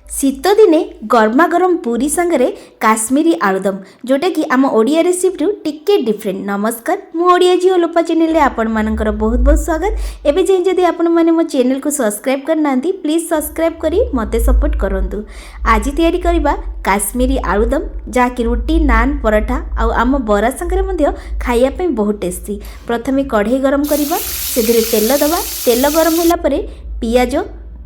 शीत दिने गरमा गरम पूरी सांगरे काश्मीरी आलुदम जोटा कि आम ओडिया रेसिपी टिके डिफरेंट। नमस्कार, मु ओडिया जी लोपा चैनल रे आपण मानकर बहुत बहुत स्वागत। एबे जे जदि आपण माने मो चैनल को सब्सक्राइब करना प्लीज सब्सक्राइब करी मते सपोर्ट करंतु। आज तैयारी करबा काश्मीरी आलुदम जाकि रोटी नान पराठा आउ आम बरा सांगरे मध्ये खाइया पे बहुत टेस्टी। प्रथमे कढ़ाई गरम करबा, सेदिरे तेल दबा। तेल गरम होला परे पियाज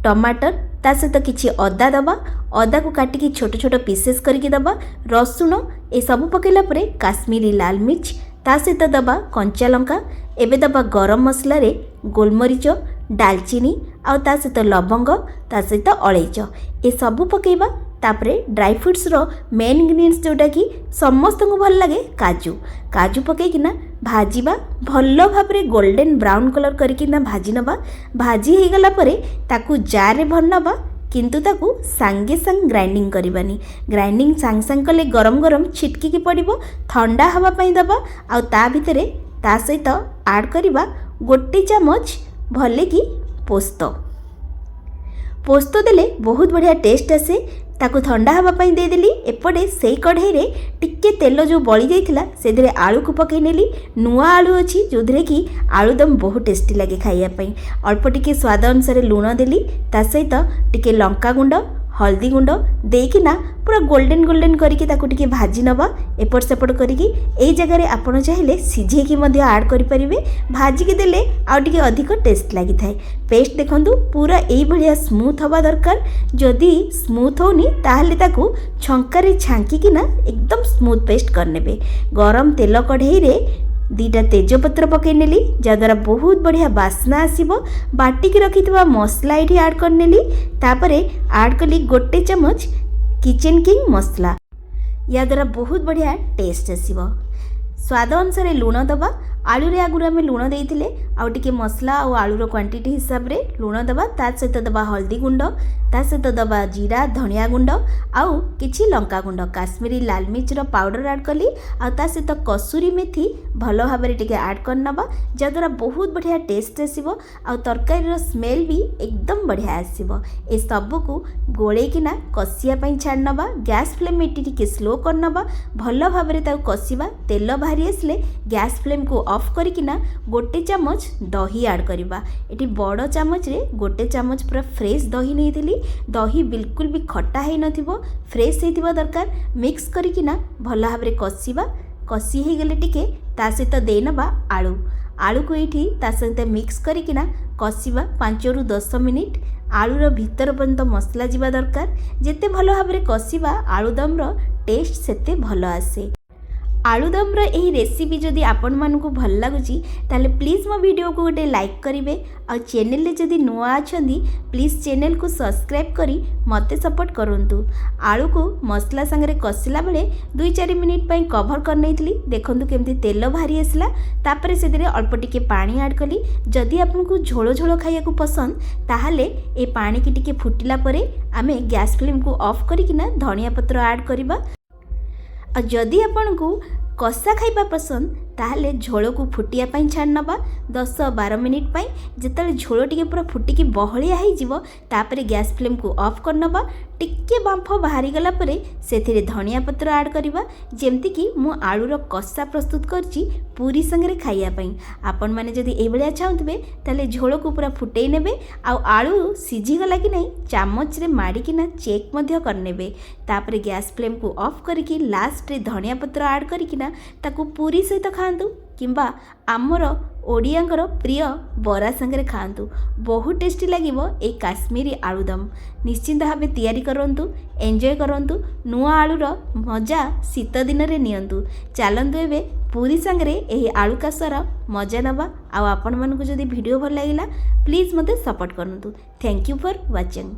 टमाटर ता सहित किछि अदा दबा। अदा को काटिकी छोट छोट पीसेस करके दबा। रसुण ए सब पकेला परे काश्मीरी लाल मिर्च ता सहित दबा कंचा लंका। एबे दबा गरम मसला रे गोलमरीच दालचीनी आ ता सहित लवंग ता सहित अलैच ए सब पकेबा। तापरे ड्राई फ्रूट्स रो मेन इंग्रेडिएंट्स जोटा कि समस्त को भल लगे काजू काजू पकईकिना भाजीबा। भल भाव गोल्डन ब्राउन कलर करकिना भाजी नबा। भाजी हो गला परे ताकू जार रे भर नबा, किंतु ताकू सांगे सांग ग्राइंडिंग करबानी। ग्राइंडिंग सांग सांग कले गरम गरम छिटकी की पड़िबो, ठंडा हवा पई दबा। आ ता भितरे ता सहित ऐड करबा गोटे चामच भले कि पोस्त। पोस्त देले बहुत बढ़िया टेस्ट आसे। ताकू ठंडा हवा पई दे देली। एपटे से कढ़ाई रे टिके तेल जो बड़ी जाइथिला सेदिरे आलू को पकई नेली। नुआ आलू अछि जोधरे कि आलूदम बहुत टेस्टी लगे खाइया पई। अल्प टिके स्वाद अनुसार लूण देली, ता सहित टिके लंका गुंड हल्दी गुंड देकिना पूरा गोल्डन गोल्डन करके ताकू टिके भाजी नबा। एपट सेपट करके एई जगह रे आपण चाहिले सिझेकी मध्ये ऐड करि परिबे। भाजी के देले आ टिके अधिक टेस्ट लागि थाए। पेस्ट देखंतु पूरा एई बढ़िया स्मूथ हवा दरकार। जदि स्मूथ होनी ताहले ताकू छंकारे छांकी किना एकदम स्मूथ पेस्ट करनेबे। गरम तेल कढ़ाई रे दीटा तेजपत्र पकई नेली, जद्वारा बहुत बढ़िया बास्ना आसीबो। बाटिकी रखिथिबा मसला एठी ऐड करनेली। तापरे ऐड कली गोटे चमच किचन किंग मसला, या द्वारा बहुत बढ़िया टेस्ट आसीबो। स्वाद अनुसार लूण दबा। आलू रे आगुर आमे लूण देइथिले, आउ टिके मसला और आलू रो क्वांटिटी हिसाब रे लूण दबा। ता सहित दबा हल्दी गुंड, ता सहित दबा जीरा धनिया गुंड आउ किछि लंका गुंड। काश्मीरी लाल मिर्च रो पाउडर ऐड कली, आ ता सहित कसूरी मेथी भलो भाबरे टिके ऐड करनबा, जद्वारा बहुत बढ़िया टेस्ट आसीबो। आ तरकारी रो स्मेल भी एकदम बढ़िया आसीबो। ए सब को गोळे किना कसिया पई छाड़नबा। गैस फ्लेम एटी टिके स्लो करनबा। भलो भाबरे ता कसिबा। तेल बाहरी आसले गैस फ्लेम को ऑफ करिकिना गोटे चामच दही ऐड करबा। एटी बड़ चामच रे गोटे चामच पूरा फ्रेश दही नैथिली। दही बिल्कुल भी खट्टा है नथिबो, फ्रेश हेतिबा दरकार। मिक्स करिकिना भलो भाबरे कसिबा। कसी हे गेले टिके ता सहित देनबा आलू। आलू को एठी ता सहित मिक्स करिकिना कसिबा 5 रु 10 मिनिट। आलूर भीतर पर्यंत मसला जीवा दरकार। जेते भलो भाबरे कसिबा आलूदम रो टेस्ट सेते भलो आसे। आलूदम रो एही रेसिपी जदि आपण मानकु भल लागुची ताले प्लीज मो वीडियो को गोटे लाइक करिवे। आ चैनल रे जदि नुआ अछंदी प्लीज चैनल को सब्सक्राइब करी मते सपोर्ट करंतु। आलू को मसला संगे कसिला बेले 2-4 मिनिट पई कवर कर नैथिली। देखंतु केमती तेल बाहरी आसला। तापरे सेदिरे अल्प टिके पानी ऐड कली। जदि आपनको झोलो झोलो खाइया को पसंद ताहले ए पानी की टिके फुटिला परे आमे गैस फ्लेम को ऑफ करिकिना धनिया पत्र ऐड करबा। आ जदि आपनको कषा खाइबा पसंद ताहले झोल को फुटिया पाई छाड़ नबा 10-12 मिनिट पाई। जेतले झोल टिके पूरा फुटिकी बहलिया हो जिवो तापरे गैस फ्लेम को ऑफ कर नबा। टिके बांफ बाहरी गला परे सेथिरे धनिया पत्र ऐड करबा। जेमति कि मु आलू रो कषा प्रस्तुत करची पूरी संगे खाइया पाई। आपण माने जदि ए बलिया चाहुतबे ताले झोल को पूरा फुटेई नेबे। आ आलू सिझी गला कि नहीं चामच रे माड़ी किना चेक मध्य करनेबे। तापरे गैस फ्लेम को ऑफ करिकी लास्ट रे धनिया पत्र ऐड करिकिना ताकू पूरी सहित खातु किंबा आमर ओडियांकर प्रिय बरा संगे खातु। बहुत टेस्टी लागिबो ए काश्मीरी आलूदम। निश्चिंत भावे तैयारी करंतु, एंजॉय करंतु। नुआ आलूर मजा शीत दिन रे नियंतु। चलंतु एबे पूरी संगे एही आलू कासर मजा नबा। आ आपण मानकु जदि वीडियो भल लागिला प्लीज मते सपोर्ट करंतु। Thank you for watching.